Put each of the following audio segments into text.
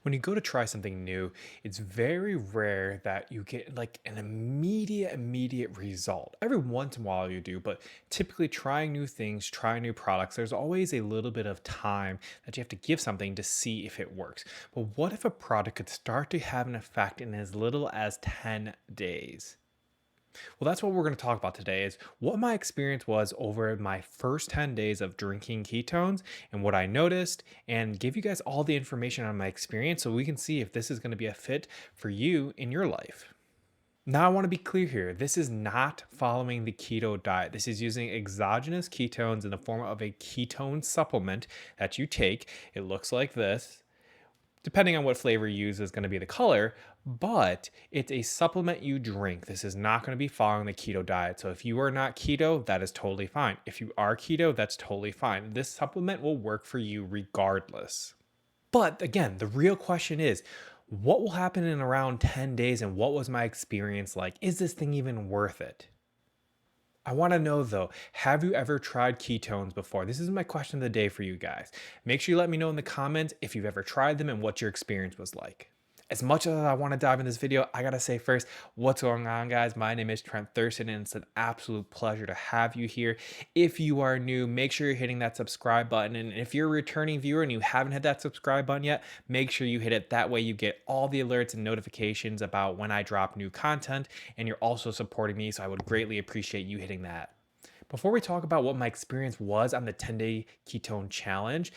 When you go to try something new, it's very rare that you get like an immediate result. Every once in a while you do, but typically trying new things, trying new products, there's always a little bit of time that you have to give something to see if it works. But what if a product could start to have an effect in as little as 10 days? Well, that's what we're going to talk about today is what my experience was over my first 10 days of drinking ketones and what I noticed and give you guys all the information on my experience so we can see if this is going to be a fit for you in your life. Now, I want to be clear here. This is not following the keto diet. This is using exogenous ketones in the form of a ketone supplement that you take. It looks like this. Depending on what flavor you use is going to be the color, but it's a supplement you drink. This is not going to be following the keto diet. So if you are not keto, that is totally fine. If you are keto, that's totally fine. This supplement will work for you regardless. But again, the real question is, what will happen in around 10 days and what was my experience like? Is this thing even worth it? I want to know though, have you ever tried ketones before? This is my question of the day for you guys. Make sure you let me know in the comments if you've ever tried them and what your experience was like. As much as I want to dive in this video, I gotta say first, what's going on, guys? My name is Trent Thurston, and it's an absolute pleasure to have you here. If you are new, make sure you're hitting that subscribe button. And if you're a returning viewer and you haven't hit that subscribe button yet, make sure you hit it. That way you get all the alerts and notifications about when I drop new content, and you're also supporting me, so I would greatly appreciate you hitting that. Before we talk about what my experience was on the 10-day ketone challenge,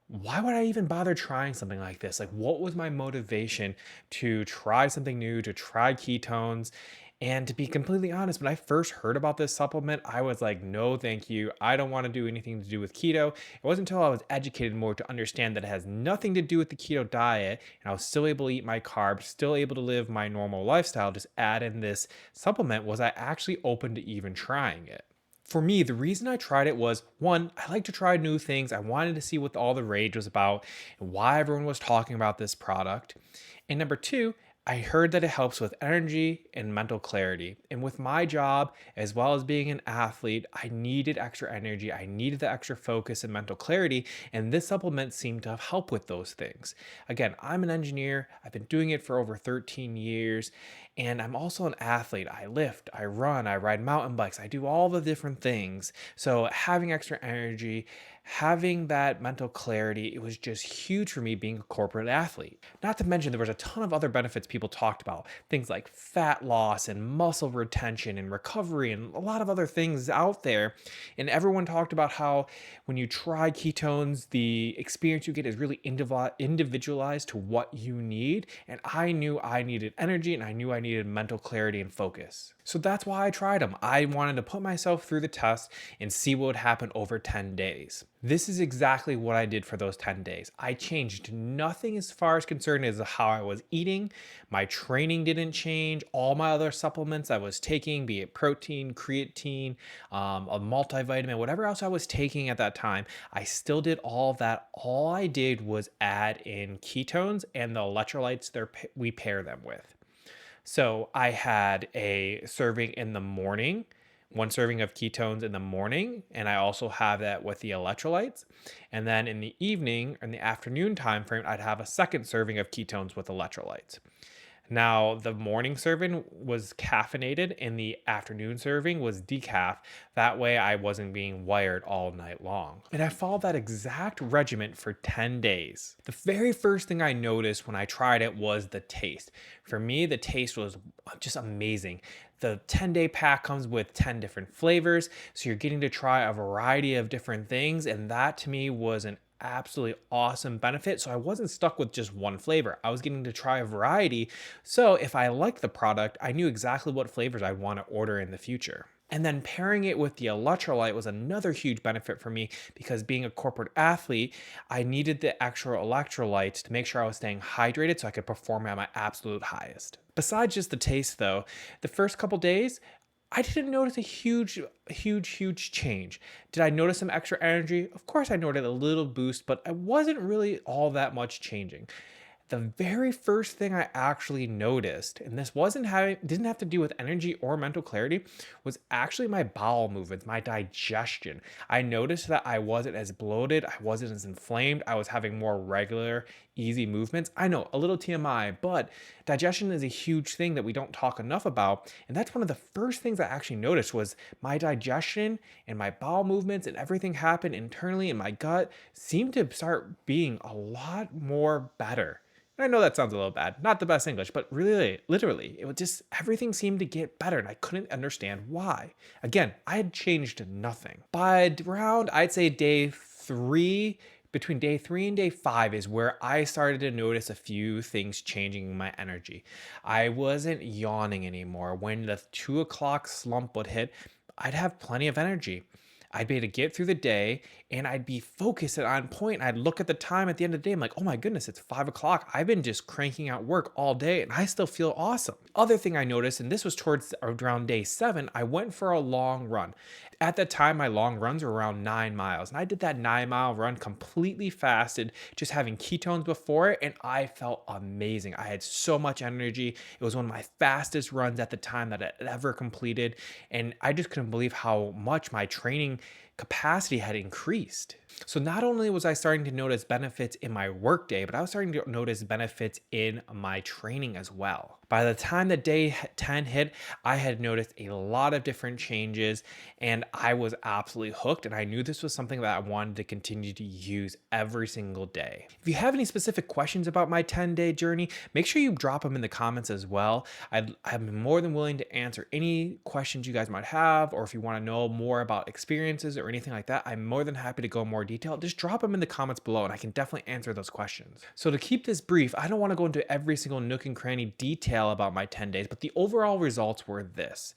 why would I even bother trying something like this? Like, what was my motivation to try something new, to try ketones? And to be completely honest, when I first heard about this supplement, I was like, no, thank you. I don't want to do anything to do with keto. It wasn't until I was educated more to understand that it has nothing to do with the keto diet, and I was still able to eat my carbs, still able to live my normal lifestyle, just add in this supplement, was I actually open to even trying it. For me, the reason I tried it was one, I like to try new things. I wanted to see what all the rage was about and why everyone was talking about this product. And number two, I heard that it helps with energy and mental clarity. And with my job, as well as being an athlete, I needed extra energy. I needed the extra focus and mental clarity. And this supplement seemed to help with those things. Again, I'm an engineer. I've been doing it for over 13 years. And I'm also an athlete. I lift, I run, I ride mountain bikes, I do all the different things. So having extra energy, having that mental clarity, it was just huge for me being a corporate athlete. Not to mention, there was a ton of other benefits people talked about, things like fat loss and muscle retention and recovery and a lot of other things out there. And everyone talked about how when you try ketones, the experience you get is really individualized to what you need. And I knew I needed energy and I knew I needed mental clarity and focus. So that's why I tried them. I wanted to put myself through the test and see what would happen over 10 days. This is exactly what I did for those 10 days. I changed nothing as far as concerned as how I was eating. My training didn't change. All my other supplements I was taking, be it protein, creatine, a multivitamin, whatever else I was taking at that time, I still did all of that. All I did was add in ketones and the electrolytes we pair them with. So I had a serving in the morning, one serving of ketones in the morning, and I also have that with the electrolytes. And then in the evening, in the afternoon time frame, I'd have a second serving of ketones with electrolytes. Now, the morning serving was caffeinated and the afternoon serving was decaf. That way I wasn't being wired all night long. And I followed that exact regimen for 10 days. The very first thing I noticed when I tried it was the taste. For me, the taste was just amazing. The 10-day pack comes with 10 different flavors, so you're getting to try a variety of different things, and that to me was an absolutely awesome benefit. So I wasn't stuck with just one flavor. I was getting to try a variety. So if I liked the product, I knew exactly what flavors I'd want to order in the future. And then pairing it with the electrolyte was another huge benefit for me because being a corporate athlete, I needed the extra electrolytes to make sure I was staying hydrated so I could perform at my absolute highest. Besides just the taste though, the first couple days, I didn't notice a huge change. Did I notice some extra energy? Of course I noticed a little boost, but I wasn't really all that much changing. The very first thing I actually noticed, and this didn't have to do with energy or mental clarity, was actually my bowel movements, my digestion. I noticed that I wasn't as bloated, I wasn't as inflamed, I was having more regular, easy movements. I know, a little TMI, but digestion is a huge thing that we don't talk enough about. And that's one of the first things I actually noticed was my digestion and my bowel movements and everything happened internally in my gut seemed to start being a lot more better. And I know that sounds a little bad, not the best English, but really, literally, it was just everything seemed to get better and I couldn't understand why. Again, I had changed nothing. By around, I'd say between day three and day five is where I started to notice a few things changing in my energy. I wasn't yawning anymore. When the 2 o'clock slump would hit, I'd have plenty of energy. I'd be able to get through the day and I'd be focused and on point. I'd look at the time at the end of the day. I'm like, oh my goodness, it's 5 o'clock. I've been just cranking out work all day and I still feel awesome. Other thing I noticed, and this was towards around day 7, I went for a long run. At the time, my long runs were around 9 miles. And I did that 9 mile run completely fasted, just having ketones before it. And I felt amazing. I had so much energy. It was one of my fastest runs at the time that I had ever completed. And I just couldn't believe how much my training capacity had increased. So not only was I starting to notice benefits in my workday, but I was starting to notice benefits in my training as well. By the time that day 10 hit, I had noticed a lot of different changes and I was absolutely hooked. And I knew this was something that I wanted to continue to use every single day. If you have any specific questions about my 10-day journey, make sure you drop them in the comments as well. I'm more than willing to answer any questions you guys might have, or if you want to know more about experiences or anything like that, I'm more than happy to go more detail. Just drop them in the comments below and I can definitely answer those questions. So to keep this brief, I don't want to go into every single nook and cranny detail about my 10 days, but the overall results were this.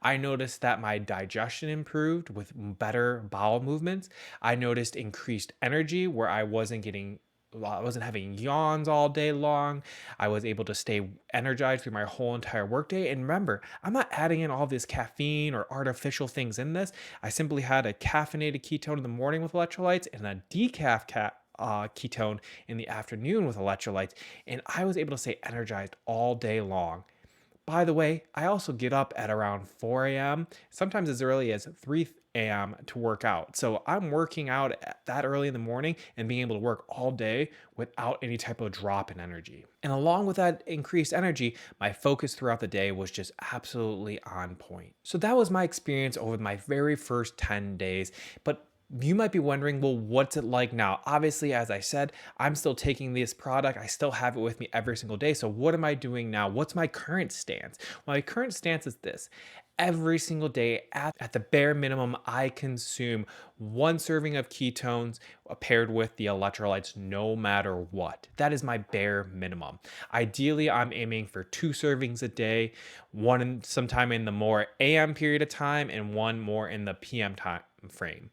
I noticed that my digestion improved with better bowel movements. I noticed increased energy where I wasn't having yawns all day long. I was able to stay energized through my whole entire workday. And remember, I'm not adding in all this caffeine or artificial things in this. I simply had a caffeinated ketone in the morning with electrolytes and a ketone in the afternoon with electrolytes. And I was able to stay energized all day long. By the way, I also get up at around 4 a.m., sometimes as early as 3 a.m. to work out. So I'm working out that early in the morning and being able to work all day without any type of drop in energy. And along with that increased energy, my focus throughout the day was just absolutely on point. So that was my experience over my very first 10 days. But you might be wondering, well, what's it like now? Obviously, as I said, I'm still taking this product. I still have it with me every single day. So what am I doing now? What's my current stance? My current stance is this. Every single day, at the bare minimum, I consume 1 serving of ketones paired with the electrolytes no matter what. That is my bare minimum. Ideally, I'm aiming for 2 servings a day, sometime in the more AM period of time and one more in the PM time frame.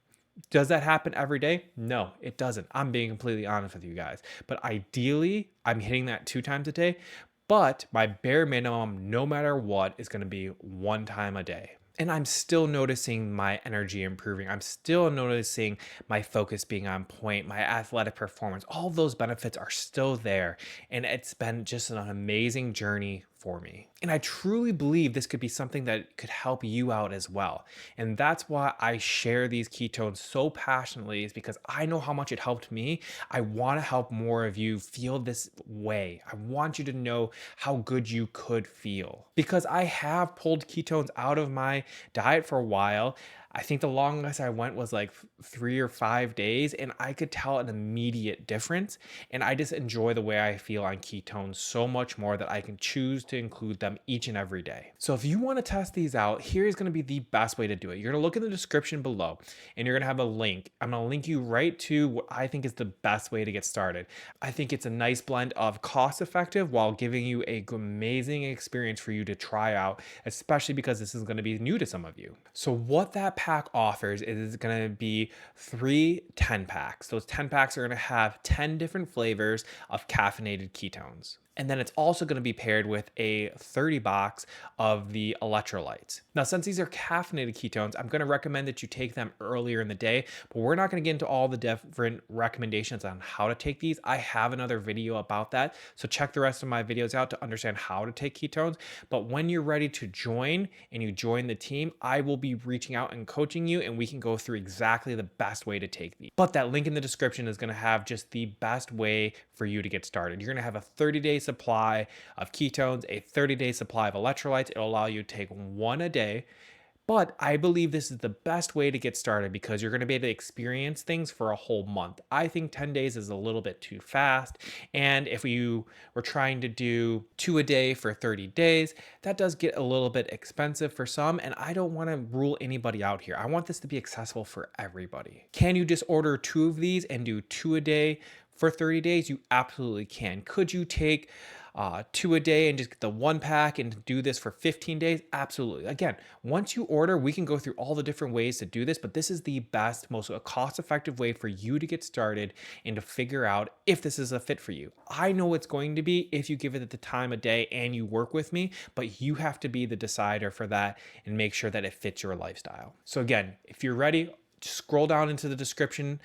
Does that happen every day? No, it doesn't. I'm being completely honest with you guys. But ideally, I'm hitting that 2 times a day. But my bare minimum, no matter what, is going to be 1 time a day. And I'm still noticing my energy improving. I'm still noticing my focus being on point, my athletic performance. All of those benefits are still there. And it's been just an amazing journey for me. And I truly believe this could be something that could help you out as well. And that's why I share these ketones so passionately, is because I know how much it helped me. I want to help more of you feel this way. I want you to know how good you could feel, because I have pulled ketones out of my diet for a while. I think the longest I went was like 3 or 5 days, and I could tell an immediate difference. And I just enjoy the way I feel on ketones so much more that I can choose to include them each and every day. So if you want to test these out, here's going to be the best way to do it. You're going to look in the description below and you're going to have a link. I'm going to link you right to what I think is the best way to get started. I think it's a nice blend of cost effective while giving you a amazing experience for you to try out, especially because this is going to be new to some of you. So what that pack offers is going to be 3 10 packs. Those 10 packs are going to have 10 different flavors of caffeinated ketones. And then it's also going to be paired with a 30 box of the electrolytes. Now, since these are caffeinated ketones, I'm going to recommend that you take them earlier in the day, but we're not going to get into all the different recommendations on how to take these. I have another video about that. So check the rest of my videos out to understand how to take ketones. But when you're ready to join and you join the team, I will be reaching out and coaching you, and we can go through exactly the best way to take these. But that link in the description is going to have just the best way for you to get started. You're going to have a 30-day supply of ketones, a 30-day supply of electrolytes. It'll allow you to take one a day. But I believe this is the best way to get started because you're going to be able to experience things for a whole month. I think 10 days is a little bit too fast. And if you were trying to do 2 a day for 30 days, that does get a little bit expensive for some. And I don't want to rule anybody out here. I want this to be accessible for everybody. Can you just order 2 of these and do 2 a day for 30 days? You absolutely can. Could you take 2 a day and just get the 1 pack and do this for 15 days? Absolutely. Again, once you order, we can go through all the different ways to do this, but this is the best, most cost-effective way for you to get started and to figure out if this is a fit for you. I know it's going to be if you give it the time of day and you work with me, but you have to be the decider for that and make sure that it fits your lifestyle. So again, if you're ready, just scroll down into the description,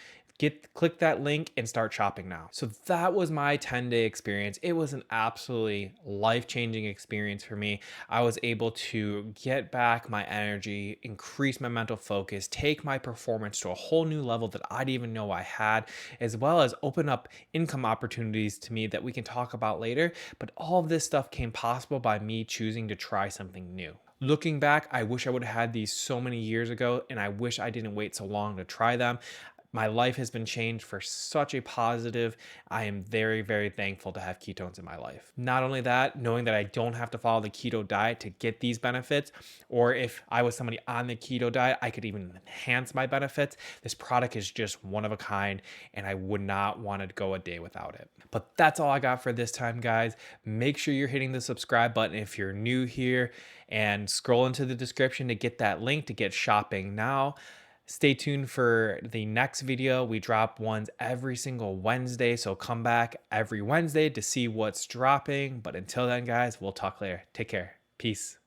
click that link and start shopping now. So that was my 10-day experience. It was an absolutely life-changing experience for me. I was able to get back my energy, increase my mental focus, take my performance to a whole new level that I didn't even know I had, as well as open up income opportunities to me that we can talk about later. But all of this stuff came possible by me choosing to try something new. Looking back, I wish I would have had these so many years ago, and I wish I didn't wait so long to try them. My life has been changed for such a positive. I am very, very thankful to have ketones in my life. Not only that, knowing that I don't have to follow the keto diet to get these benefits, or if I was somebody on the keto diet, I could even enhance my benefits. This product is just one of a kind, and I would not want to go a day without it. But that's all I got for this time, guys. Make sure you're hitting the subscribe button if you're new here, and scroll into the description to get that link to get shopping now. Stay tuned for the next video. We drop ones every single Wednesday, so come back every Wednesday to see what's dropping. But until then, guys, we'll talk later. Take care. Peace.